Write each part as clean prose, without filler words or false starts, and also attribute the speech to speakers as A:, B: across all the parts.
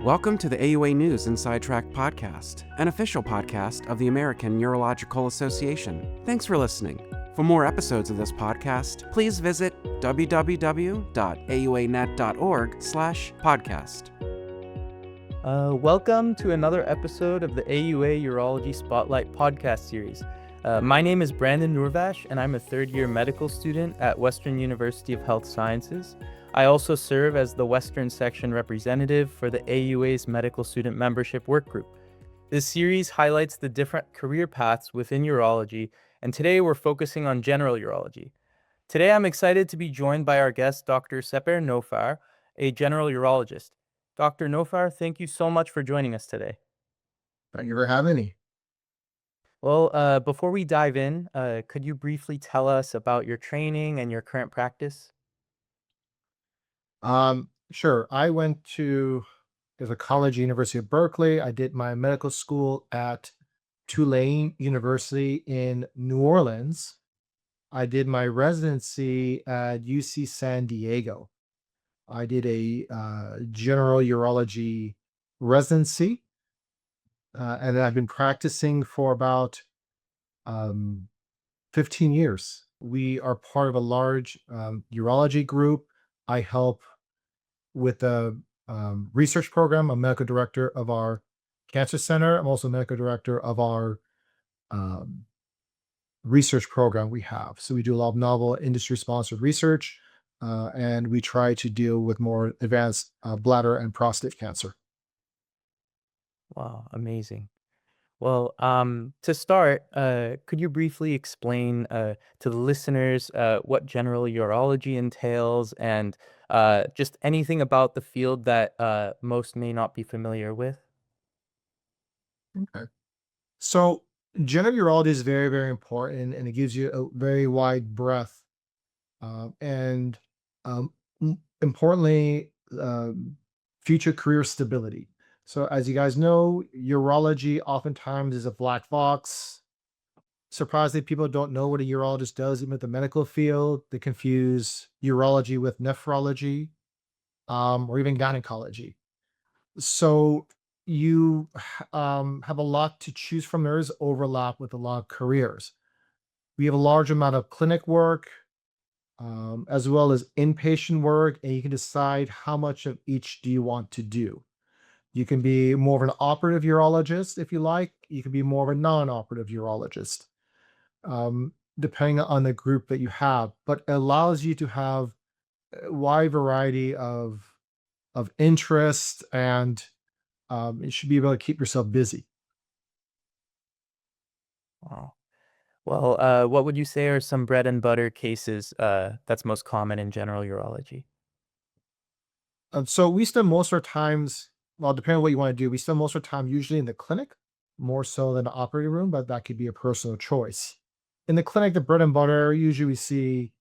A: Welcome to the AUA News and Sidetrack podcast, an official podcast of the American Urological Association. Thanks for listening. For more episodes of this podcast, please visit www.auanet.org/podcast.
B: Welcome to another episode of the AUA Urology Spotlight podcast series. My name is Brandon Nurvash, and I'm a third-year medical student at Western University of Health Sciences. I also serve as the Western Section representative for the AUA's Medical Student Membership Work Group. This series highlights the different career paths within urology, and today we're focusing on general urology. Today I'm excited to be joined by our guest, Dr. Seper Nofar, a general urologist. Dr. Nofar, thank you so much for joining us today.
C: Thank you for having me.
B: Well, before we dive in, could you briefly tell us about your training and your current practice?
C: Sure. I went to there's a college, University of Berkeley. I did my medical school at Tulane University in New Orleans. I did my residency at UC San Diego. I did a general urology residency, and I've been practicing for about 15 years. We are part of a large urology group. I help with the research program. I'm medical director of our cancer center. I'm also medical director of our research program we have. So we do a lot of novel industry-sponsored research, and we try to deal with more advanced bladder and prostate cancer.
B: Wow, amazing. Well, to start, could you briefly explain to the listeners what general urology entails and just anything about the field that most may not be familiar with?
C: Okay. So general urology is very, very important, and it gives you a very wide breadth. And importantly, future career stability. So, as you guys know, urology oftentimes is a black box. Surprisingly, people don't know what a urologist does, even in the medical field. They confuse urology with nephrology, or even gynecology. So, you have a lot to choose from. There is overlap with a lot of careers. We have a large amount of clinic work, as well as inpatient work, and you can decide how much of each do you want to do. You can be more of an operative urologist if you like. You can be more of a non-operative urologist, depending on the group that you have. But it allows you to have a wide variety of interest, and you should be able to keep yourself busy.
B: Wow. Well, what would you say are some bread and butter cases that's most common in general urology?
C: So we spend most of our times, well, depending on what you want to do, we spend most of our time usually in the clinic, more so than the operating room, but that could be a personal choice. In the clinic, the bread and butter, usually we see,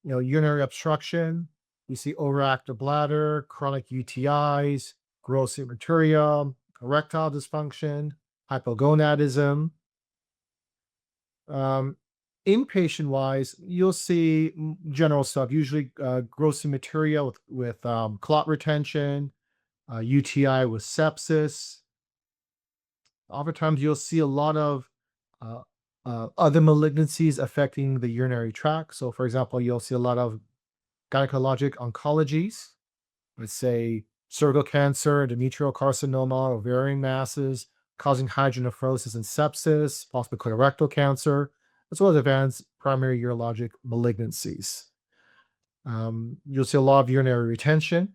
C: urinary obstruction, we see overactive bladder, chronic UTIs, gross hematuria, erectile dysfunction, hypogonadism. Um, Inpatient wise, you'll see general stuff, usually gross hematuria with clot retention, UTI with sepsis. Oftentimes, you'll see a lot of uh, other malignancies affecting the urinary tract. So, for example, you'll see a lot of gynecologic oncologies, let's say cervical cancer, endometrial carcinoma, ovarian masses, causing hydronephrosis and sepsis, possibly colorectal cancer, as well as advanced primary urologic malignancies. You'll see a lot of urinary retention.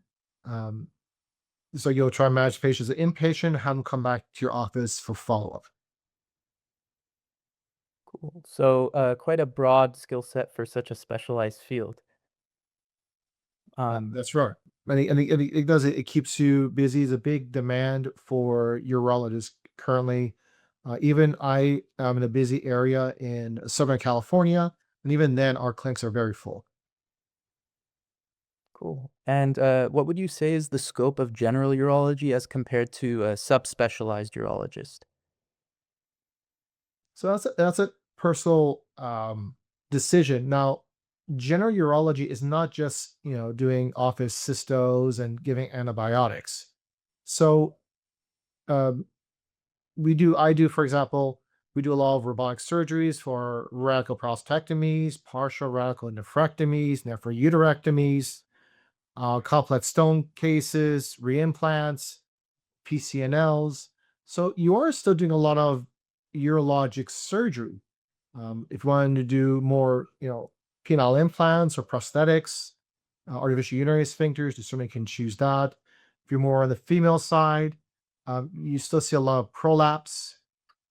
C: So you'll try and manage patients as inpatient, have them come back to your office for follow-up.
B: Cool. So, quite a broad skill set for such a specialized field. Um,
C: That's right. It does it. It keeps you busy. It's a big demand for urologists currently. Even I am in a busy area in Southern California, and even then, our clinics are very full.
B: cool. And what would you say is the scope of general urology as compared to a subspecialized urologist?
C: So that's a personal decision. Now, general urology is not just doing office cystos and giving antibiotics. So um, for example, we do a lot of robotic surgeries for radical prostatectomies, partial radical nephrectomies, nephrouterectomies, complex stone cases, reimplants, PCNLs. So you are still doing a lot of urologic surgery. If you wanted to do more, penile implants or prosthetics, artificial urinary sphincters, you certainly can choose that. If you're more on the female side, you still see a lot of prolapse.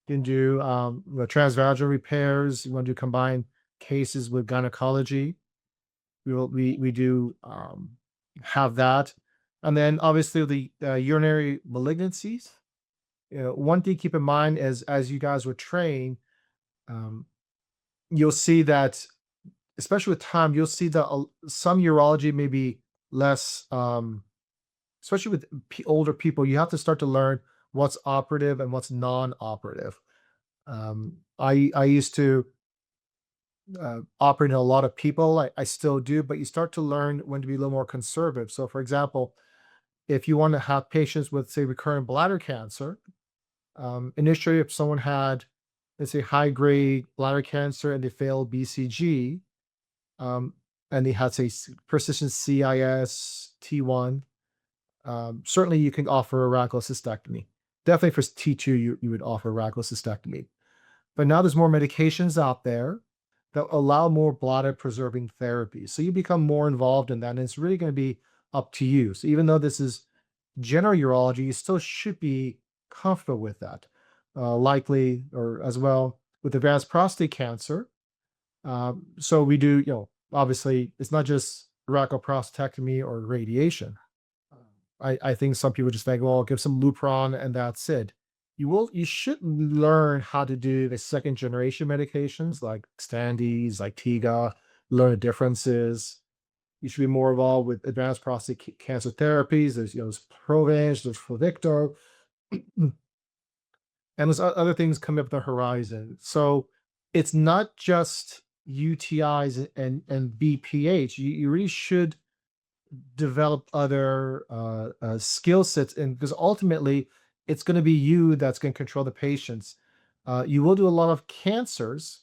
C: You can do the transvaginal repairs. You want to do combined cases with gynecology. We do have that, and then obviously the urinary malignancies. One thing to keep in mind is as you guys would train, um, you'll see that, especially with time, you'll see that some urology may be less, especially with older people. You have to start to learn what's operative and what's non-operative. I used to operate in a lot of people. I still do, but you start to learn when to be a little more conservative. So, for example, if you want to have patients with, say, recurrent bladder cancer, initially, if someone had, let's say, high grade bladder cancer and they failed BCG, um, and they had, say, persistent CIS T1, certainly you can offer a radical cystectomy. Definitely for T2, you would offer a radical cystectomy. But now there's more medications out there that allow more bladder preserving therapy. So you become more involved in that, and it's really going to be up to you. So even though this is general urology, you still should be comfortable with that. Likely, or as well with advanced prostate cancer. So we do, obviously, it's not just radical prostatectomy or radiation. I think some people just think, well, give some Lupron and that's it. You should learn how to do the second generation medications like Xtandi's, like Tiga, learn the differences. You should be more involved with advanced prostate cancer therapies. There's Provenge, there's Pluvicto, and there's other things coming up the horizon. So it's not just UTIs and BPH. You really should develop other skill sets, and because ultimately it's going to be you that's going to control the patients. You will do a lot of cancers.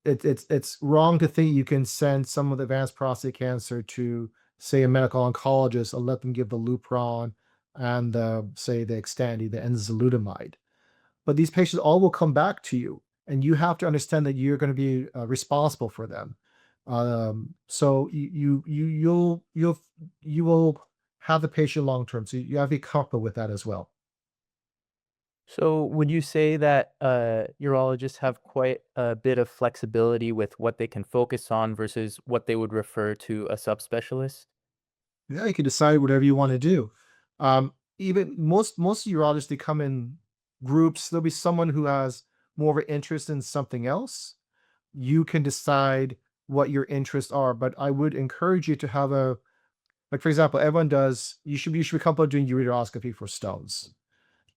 C: It's wrong to think you can send some with advanced prostate cancer to, say, a medical oncologist and let them give the Lupron and say the Xtandi, the enzalutamide. But these patients all will come back to you, and you have to understand that you're going to be responsible for them. So you will have the patient long term. So you have to be comfortable with that as well.
B: So would you say that urologists have quite a bit of flexibility with what they can focus on versus what they would refer to a subspecialist?
C: Yeah, you can decide whatever you want to do. Even most urologists, they come in groups. There'll be someone who has more of an interest in something else. You can decide what your interests are, but I would encourage you to have a, like, for example, everyone does. You should be comfortable doing ureteroscopy for stones,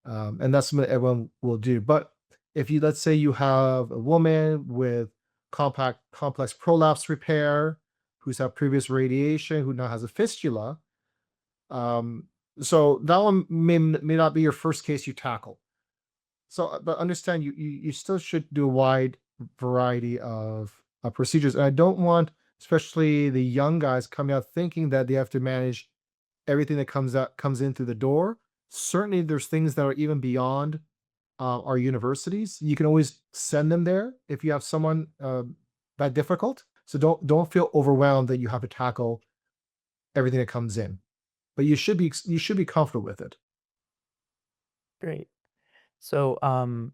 C: and that's what everyone will do. But if you, let's say you have a woman with complex prolapse repair who's had previous radiation, who now has a fistula, um, so that one may not be your first case you tackle. So, but understand, you still should do a wide variety of procedures. And I don't want, especially the young guys, coming out thinking that they have to manage everything that comes in through the door. Certainly, there's things that are even beyond our universities. You can always send them there if you have someone that difficult. So don't feel overwhelmed that you have to tackle everything that comes in. But you should be comfortable with it.
B: Great. So,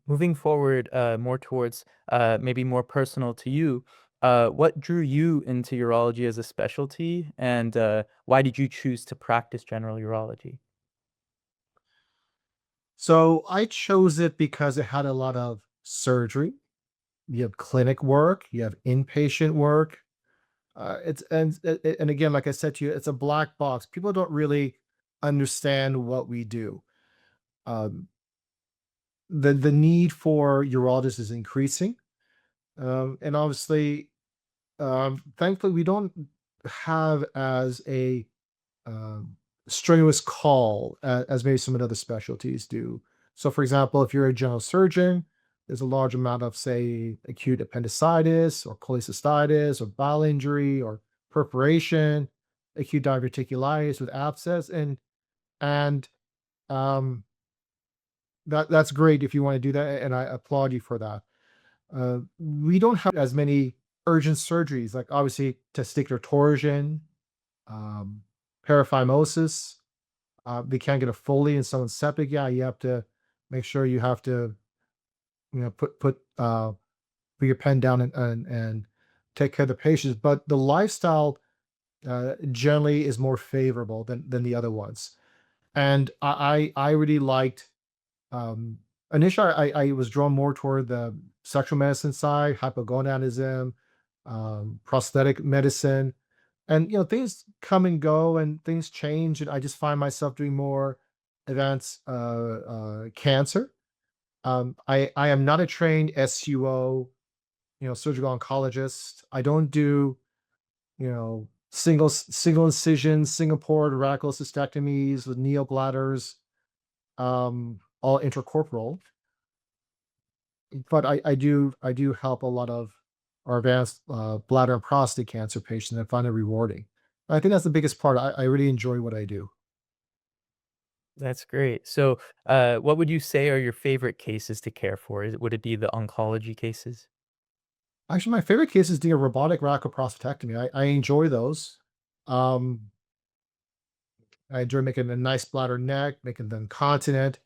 B: moving forward, more towards maybe more personal to you, what drew you into urology as a specialty, and why did you choose to practice general urology?
C: So I chose it because it had a lot of surgery. You have clinic work, you have inpatient work. It's and again, like I said to you, it's a black box. People don't really understand what we do. Um, the need for urologists is increasing, and obviously, thankfully, we don't have as a strenuous call as maybe some of the other specialties do. So, for example, if you're a general surgeon, there's a large amount of, say, acute appendicitis or cholecystitis or bowel injury or perforation, acute diverticulitis with abscess, and um, that's great if you want to do that, and I applaud you for that. We don't have as many urgent surgeries, like obviously testicular torsion, um, paraphimosis. They can't get a Foley and someone's septic. Yeah, you have to make sure you have to, put your pen down and take care of the patients. But the lifestyle generally is more favorable than the other ones. And I really liked. Um, Initially, I was drawn more toward the sexual medicine side, hypogonadism, prosthetic medicine, and things come and go, and things change, and I just find myself doing more advanced cancer. I am not a trained SUO, surgical oncologist. I don't do single incision Singapore radical cystectomies with neobladders, all intracorporal. But I do help a lot of our advanced bladder and prostate cancer patients and find it rewarding. I think that's the biggest part. I really enjoy what I do.
B: That's great. So, what would you say are your favorite cases to care for? Would it be the oncology cases?
C: Actually, my favorite case is doing a robotic radical prostatectomy. I enjoy those. Um, I enjoy making a nice bladder neck, making them continent,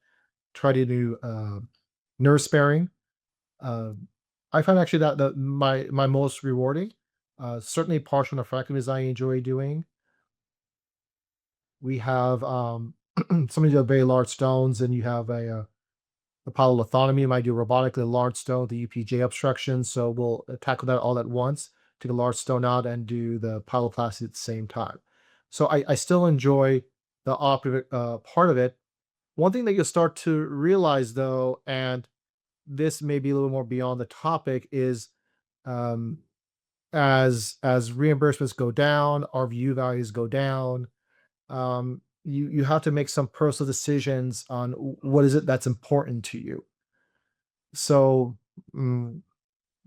C: try to do nerve sparing. Uh, I find actually that my most rewarding. Certainly partial nephrectomies I enjoy doing. We have some of the very large stones, and you have a pyelolithotomy. You might do robotically a large stone, the UPJ obstruction. So we'll tackle that all at once, take a large stone out, and do the pyeloplasty at the same time. So I still enjoy the operative part of it. One thing that you'll start to realize, though, and this may be a little more beyond the topic, is um, as reimbursements go down, RVU values go down, you have to make some personal decisions on what is it that's important to you. So mm,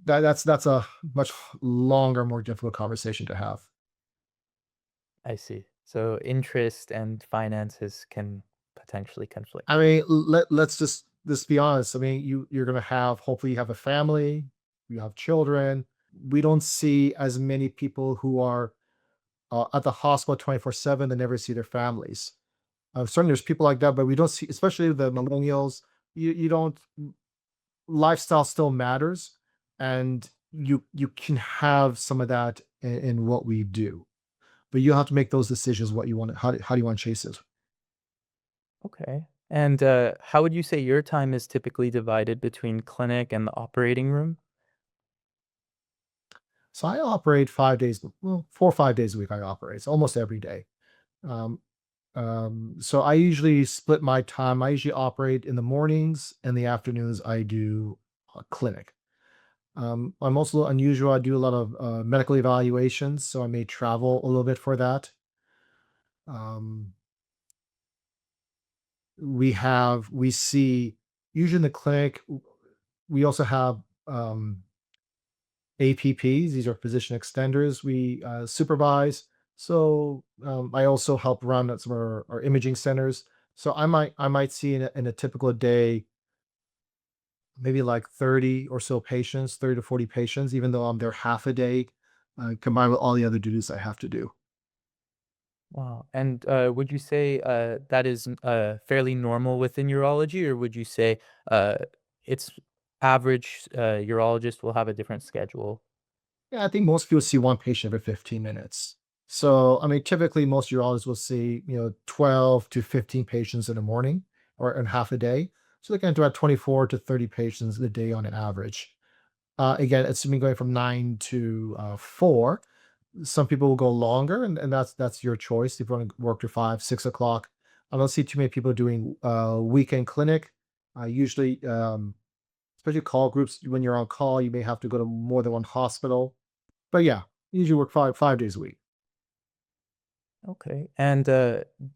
C: that's a much longer, more difficult conversation to have.
B: I see. So, interest and finances can potentially
C: I
B: conflict.
C: mean, let's just be honest. I mean, you're gonna have, hopefully you have a family, you have children. We don't see as many people who are at the hospital 24/7 and never see their families. Certainly, there's people like that, but we don't see, especially the millennials. You don't. Lifestyle still matters, and you can have some of that in what we do, but you have to make those decisions. What you want? How do you want to chase it?
B: Okay. And how would you say your time is typically divided between clinic and the operating room?
C: So I operate 5 days, well, 4 or 5 days a week. I operate, it's almost every day. Um, so I usually split my time. I usually operate in the mornings and the afternoons. I do clinic. I'm also a little unusual. I do a lot of medical evaluations, so I may travel a little bit for that. Um, we see usually in the clinic. We also have APPs. These are physician extenders. We supervise. So I also help run at some of our imaging centers. So I might see in a typical day maybe like 30 or so patients, 30 to 40 patients, even though I'm there half a day, combined with all the other duties I have to do.
B: Wow. And would you say that is fairly normal within urology, or would you say uh, it's average urologist will have a different schedule?
C: Yeah, I think most people see one patient every 15 minutes. So, I mean, typically most urologists will see, 12 to 15 patients in the morning or in half a day. So they can do about 24 to 30 patients a day on an average. Again, it's been going from 9 to 4. Some people will go longer, and that's your choice. If you want to work to 5, 6 o'clock, I don't see too many people doing weekend clinic. Usually, especially call groups, when you're on call, you may have to go to more than one hospital. But yeah, usually work five days a week.
B: Okay. And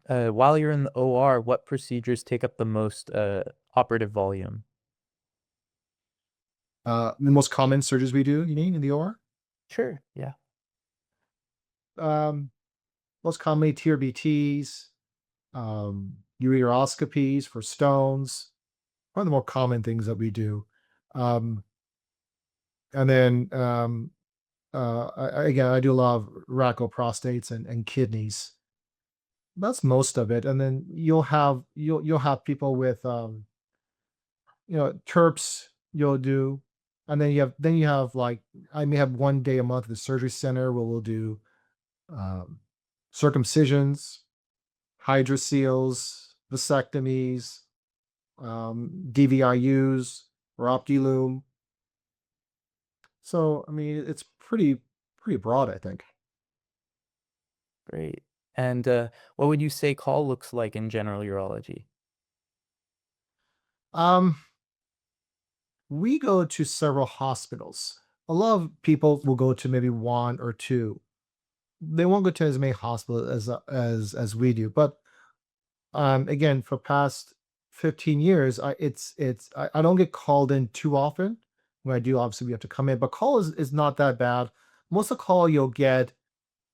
B: while you're in the OR, what procedures take up the most operative volume?
C: The most common surgeries we do, you mean, in the OR?
B: Sure. Yeah.
C: Um, Most commonly TURBTs, ureteroscopies for stones, one of the more common things that we do. Um, and then again, I do a lot of radical prostates and kidneys. That's most of it. And then you'll have people with terps you'll do. And then you have like I may have one day a month at the surgery center where we'll do um, circumcisions, hydroseals, vasectomies, DVIUs, Rhoptilume. So I mean, it's pretty broad, I think.
B: Great. And what would you say call looks like in general urology?
C: Um, we go to several hospitals. A lot of people will go to maybe one or two. They won't go to as many hospitals as we do. But again, for past 15 years, I don't get called in too often. When I do, obviously we have to come in, but call is not that bad. Most of the call you'll get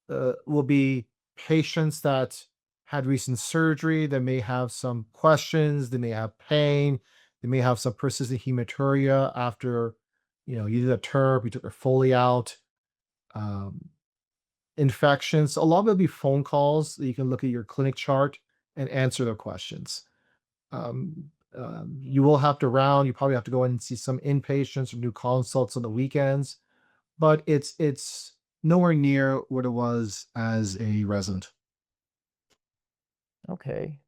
C: will be patients that had recent surgery. They may have some questions. They may have pain. They may have some persistent hematuria after, you did a TURP, you took their Foley out. Um, Infections. A lot of it will be phone calls. You can look at your clinic chart and answer their questions. You will have to round. You probably have to go in and see some inpatients or do consults on the weekends, but it's nowhere near what it was as a resident.
B: Okay.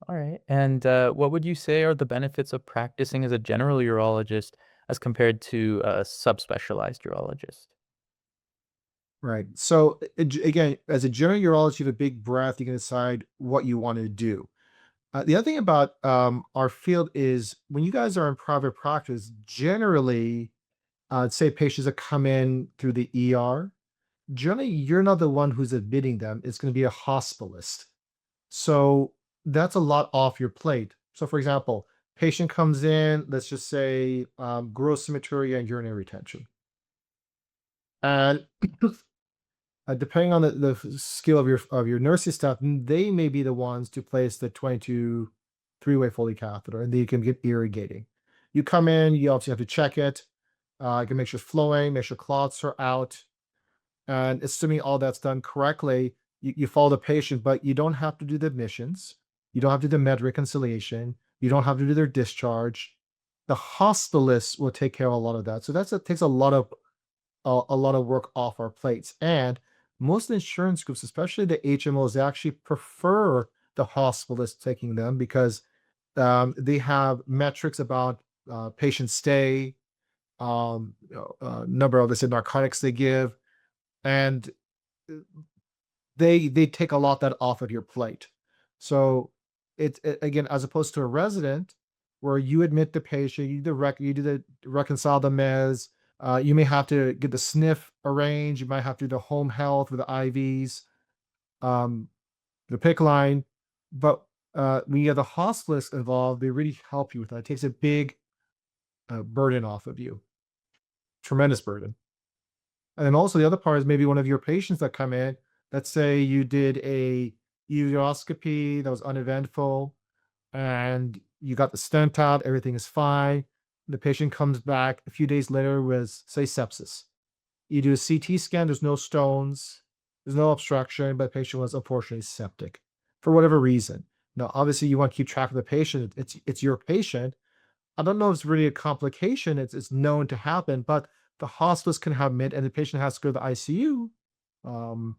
B: All right. And what would you say are the benefits of practicing as a general urologist as compared to a subspecialized urologist?
C: Right. So again, as a general urologist, you have a big breath. You can decide what you want to do. The other thing about our field is when you guys are in private practice, generally, say patients that come in through the ER, generally you're not the one who's admitting them. It's going to be a hospitalist. So that's a lot off your plate. So, for example, patient comes in, let's just say gross hematuria and urinary retention. And depending on the skill of your nursing staff, they may be the ones to place the 22 three-way Foley catheter, and they can get irrigating. You come in, you obviously have to check it. You can make sure it's flowing, make sure clots are out, and assuming all that's done correctly, you follow the patient, but you don't have to do the admissions. You don't have to do the med reconciliation. You don't have to do their discharge. The hospitalist will take care of a lot of that. So it takes a lot of work off our plates. And most insurance groups, especially the HMOs, they actually prefer the hospitalist taking them because they have metrics about patient stay, number of, let's say, narcotics they give, and uh, they take a lot that off of your plate. So again, as opposed to a resident where you admit the patient, you do the reconcile the meds. You may have to get the sniff arranged. You might have to do the home health with the IVs, um, the pick line. But when you have the hospice involved, they really help you with that. It takes a big burden off of you, tremendous burden. And then also the other part is maybe one of your patients that come in, let's say you did a ureteroscopy that was uneventful and you got the stent out, everything is fine. The patient comes back a few days later with, say, sepsis. You do a CT scan, there's no stones, there's no obstruction, but the patient was unfortunately septic for whatever reason. Now, obviously, you want to keep track of the patient. It's your patient. I don't know if it's really a complication. It's known to happen, but the hospice can have mid, and the patient has to go to the ICU. Um,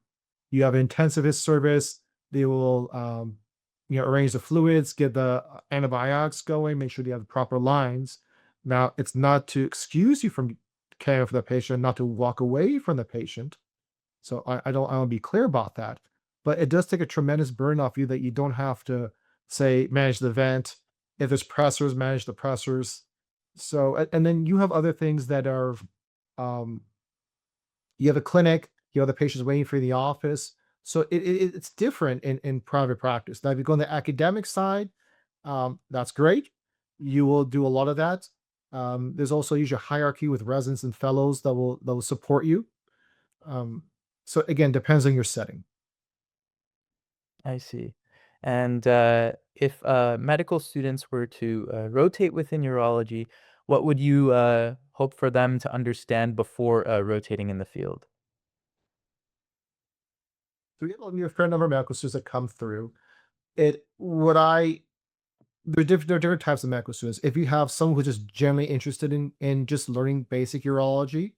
C: you have intensivist service. They will, arrange the fluids, get the antibiotics going, make sure they have the proper lines. Now, it's not to excuse you from caring for the patient, not to walk away from the patient. So I want to be clear about that. But it does take a tremendous burden off you that you don't have to say manage the vent. If there's pressors, manage the pressors. So and then you have other things that are um you have a clinic, you have the patients waiting for you in the office. So it's different in private practice. Now, if you go on the academic side, that's great. You will do a lot of that. There's also usually a hierarchy with residents and fellows that will support you. Um, so again, depends on your setting.
B: I see. And if medical students were to rotate within urology, what would you hope for them to understand before rotating in the field?
C: So we have a fair number of medical students that come through. It what I there are different types of medical students. If you have someone who's just generally interested in just learning basic urology,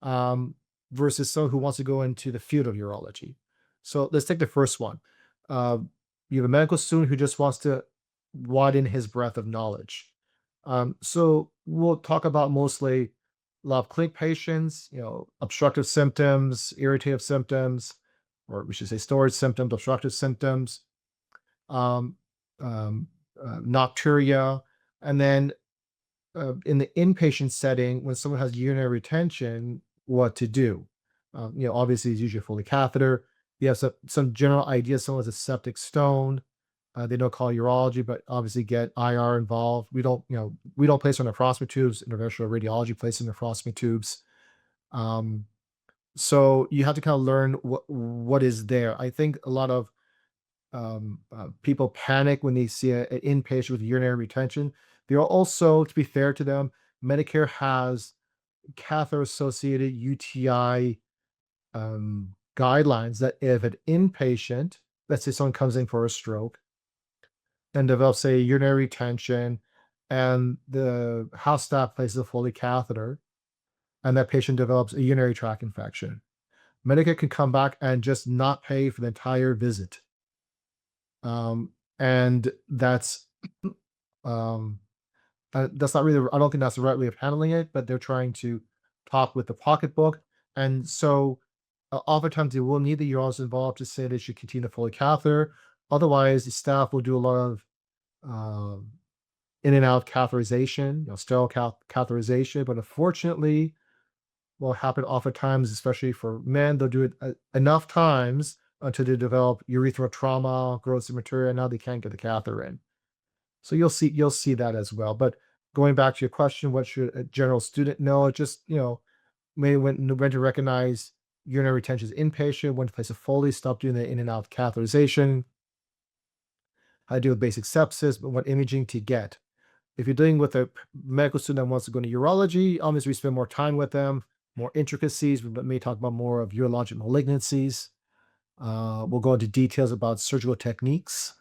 C: um, versus someone who wants to go into the field of urology. So let's take the first one. Uh, you have a medical student who just wants to widen his breadth of knowledge. So we'll talk about mostly a lot of clinic patients, obstructive symptoms, irritative symptoms, or we should say storage symptoms, obstructive symptoms, um, um, nocturia, and then in the inpatient setting, when someone has urinary retention, what to do. Obviously, it's usually a Foley catheter. You have some general ideas. Someone has a septic stone. They don't call urology, but obviously get IR involved. We don't place on nephrostomy tubes. Interventional radiology places nephrostomy tubes. Um, so you have to kind of learn what is there. I think a lot of people panic when they see an inpatient with urinary retention. There are also, to be fair to them, Medicare has catheter-associated UTI guidelines that if an inpatient, let's say someone comes in for a stroke and develops a urinary retention, and the house staff places a Foley catheter, and that patient develops a urinary tract infection, Medicare can come back and just not pay for the entire visit. And um, that's not really, I don't think that's the right way of handling it, but they're trying to talk with the pocketbook. And so oftentimes they will need the urologist involved to say they should continue the Foley catheter. Otherwise, the staff will do a lot of um, in and out catheterization, sterile catheterization. But unfortunately, what will happen oftentimes, especially for men, they'll do it enough times until they develop urethral trauma, gross hematuria, and now they can't get the catheter in. So you'll see that as well. But going back to your question, what should a general student know? Just maybe when to recognize urinary retention is inpatient, when to place a Foley, stop doing the in and out catheterization, how to deal with basic sepsis, but what imaging to get. If you're dealing with a medical student that wants to go into urology, obviously we spend more time with them, more intricacies. We may talk about more of urologic malignancies. We'll go into details about surgical techniques,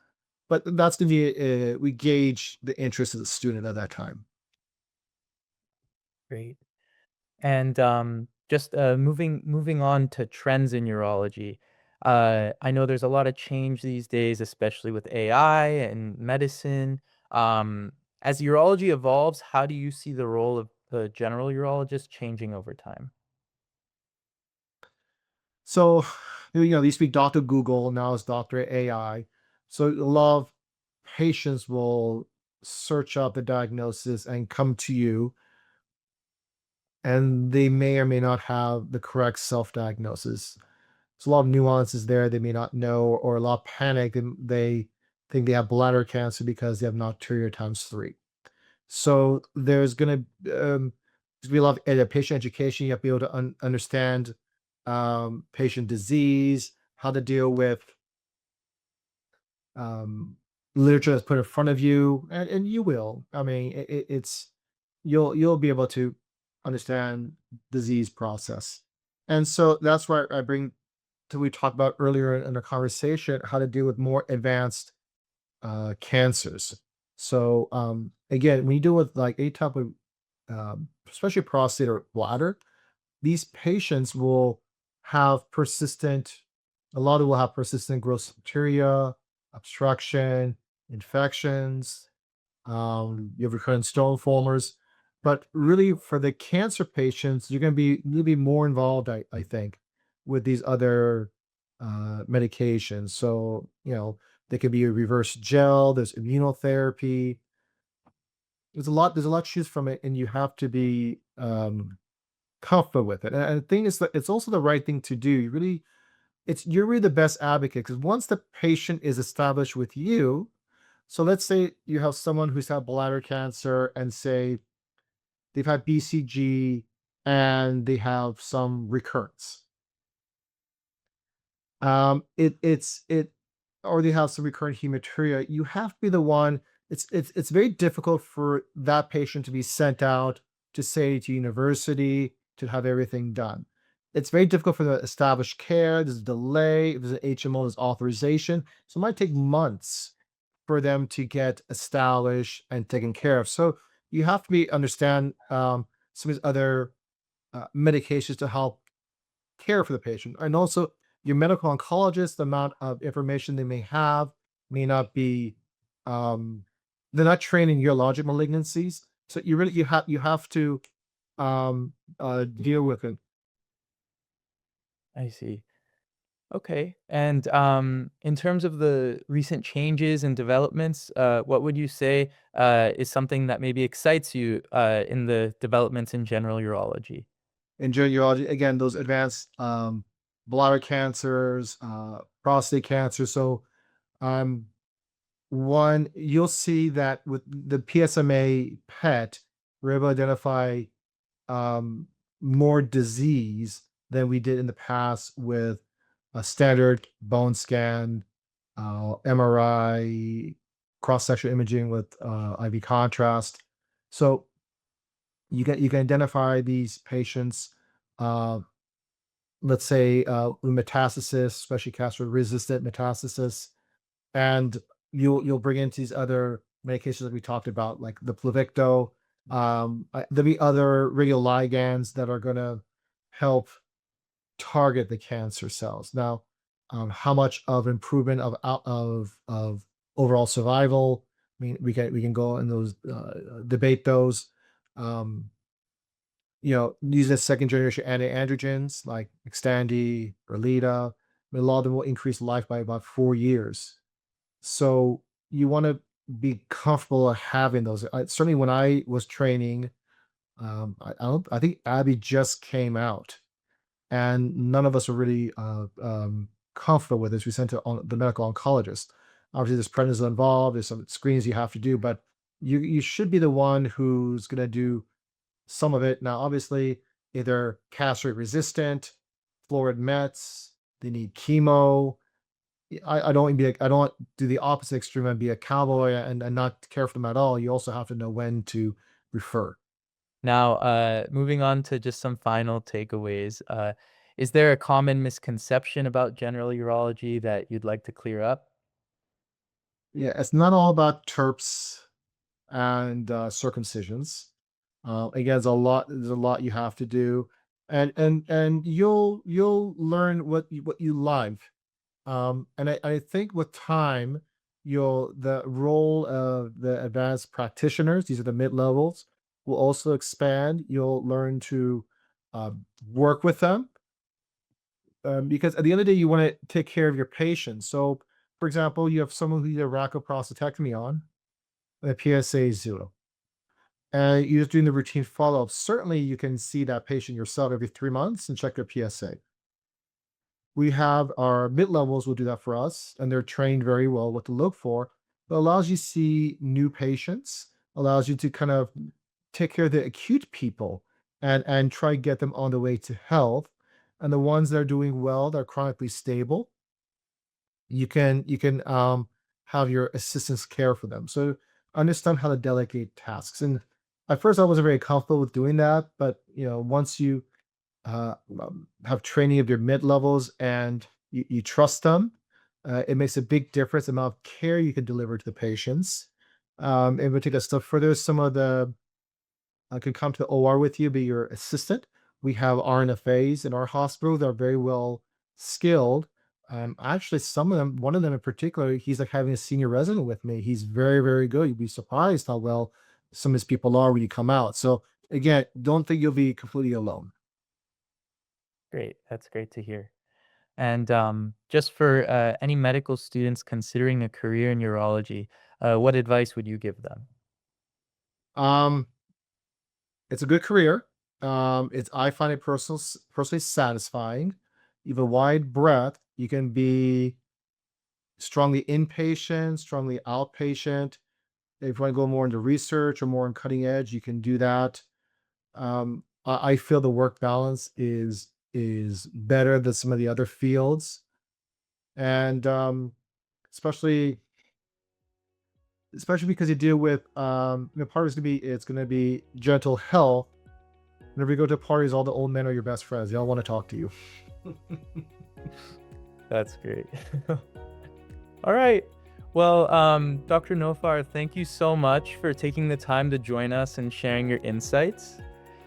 C: but that's going to be we gauge the interest of the student at that time.
B: Great. And just moving on to trends in urology. I know there's a lot of change these days, especially with AI and medicine. Um, as urology evolves, how do you see the role of the general urologist changing over time?
C: So, they speak Dr. Google, now it's Dr. AI. So a lot of patients will search up the diagnosis and come to you, and they may or may not have the correct self-diagnosis. There's a lot of nuances there they may not know, or a lot of panic, and they think they have bladder cancer because they have nocturia times 3. So there's be a lot of patient education. You have to be able to understand patient disease, how to deal with um, literature that's put in front of you, and you will. I mean, it's you'll be able to understand disease process, and so that's why I bring to we talked about earlier in the conversation how to deal with more advanced cancers. So again, when you deal with like a type of especially prostate or bladder, these patients will have persistent, a lot of will have persistent gross bacteria, obstruction, infections, you have recurrent stone formers. But really, for the cancer patients, you'll be more involved, I think, with these other medications. So, they could be a reverse gel, there's immunotherapy. There's a lot to choose from it, and you have to be comfortable with it. And the thing is that it's also the right thing to do. You really it's you're really the best advocate because once the patient is established with you, so let's say you have someone who's had bladder cancer and say they've had BCG and they have some recurrence. It or they have some recurrent hematuria. You have to be the one. It's very difficult for that patient to be sent out to say to university to have everything done. It's very difficult for the established care. There's a delay. If there's an HMO, there's authorization. So it might take months for them to get established and taken care of. So you have to be understand some of these other medications to help care for the patient. And also, your medical oncologist, the amount of information they may have may not be, um, they're not trained in urologic malignancies. So you have to deal with it.
B: I see. Okay. And in terms of the recent changes and developments, what would you say is something that maybe excites you in the developments in general urology?
C: In urology, again, those advanced bladder cancers, prostate cancer. So um, one, you'll see that with the PSMA PET, we're able to identify um, more disease than we did in the past with a standard bone scan, MRI, cross-sectional imaging with IV contrast. So you can identify these patients, uh, let's say with metastasis, especially castrate-resistant metastasis, and you'll bring into these other medications that we talked about, like the Pluvicto. There'll be other radioligands that are going to help target the cancer cells. Now, how much of improvement of overall survival? I mean, we can go in those debate those. Um, using second generation anti-androgens like Xtandi, Erleada. I mean, a lot of them will increase life by about 4 years. So you want to be comfortable having those. Certainly, when I was training, I think Abby just came out, and none of us were really comfortable with this. We sent to the medical oncologist. Obviously, there's prednisone involved. There's some screens you have to do, but you should be the one who's going to do some of it. Now, obviously, either castrate resistant, fluoride mets, they need chemo. I don't wanna be like I don't want do the opposite extreme and be a cowboy and not care for them at all. You also have to know when to refer.
B: Now, moving on to just some final takeaways, is there a common misconception about general urology that you'd like to clear up?
C: Yeah, it's not all about TERPs and circumcisions. Again, there's a lot you have to do, and you'll learn what you like. And I think with time, the role of the advanced practitioners, these are the mid levels, will also expand. You'll learn to uh, work with them because at the end of the day, you want to take care of your patients. So, for example, you have someone who you did a prostatectomy on, the PSA is 0, and you're just doing the routine follow up. Certainly, you can see that patient yourself every 3 months and check their PSA. We have our mid levels will do that for us, and they're trained very well what to look for. It allows you to see new patients, allows you to kind of take care of the acute people and try to get them on the way to health. And the ones that are doing well, that are chronically stable, you can have your assistants care for them. So understand how to delegate tasks. And at first, I wasn't very comfortable with doing that, but once you have training of your mid levels and you trust them, it makes a big difference the amount of care you can deliver to the patients. And we'll take a step further. Some of the can come to the OR with you, be your assistant. We have RNFAs in our hospital that are very well skilled. Actually, some of them, one of them in particular, he's like having a senior resident with me. He's very, very good. You'd be surprised how well some of his people are when you come out. So again, don't think you'll be completely alone.
B: Great, that's great to hear. And just for any medical students considering a career in urology, what advice would you give them?
C: Um, it's a good career. I find it personally satisfying. You have a wide breadth. You can be strongly inpatient, strongly outpatient. If you want to go more into research or more on cutting edge, you can do that. I feel the work balance is better than some of the other fields, and especially especially because you deal with part of it's gonna be gentle health. Whenever you go to parties, all the old men are your best friends. They all want to talk to you.
B: That's great. All right. Well, Dr. Nofar, thank you so much for taking the time to join us and sharing your insights.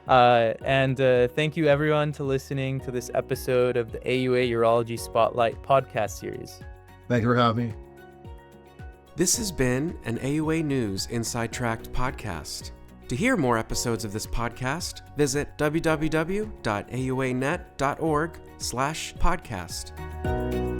B: And thank you everyone to listening to this episode of the AUA Urology Spotlight podcast series.
C: Thank you for having me.
A: This has been an AUA News Inside Track podcast. To hear more episodes of this podcast, visit www.auanet.org/podcast.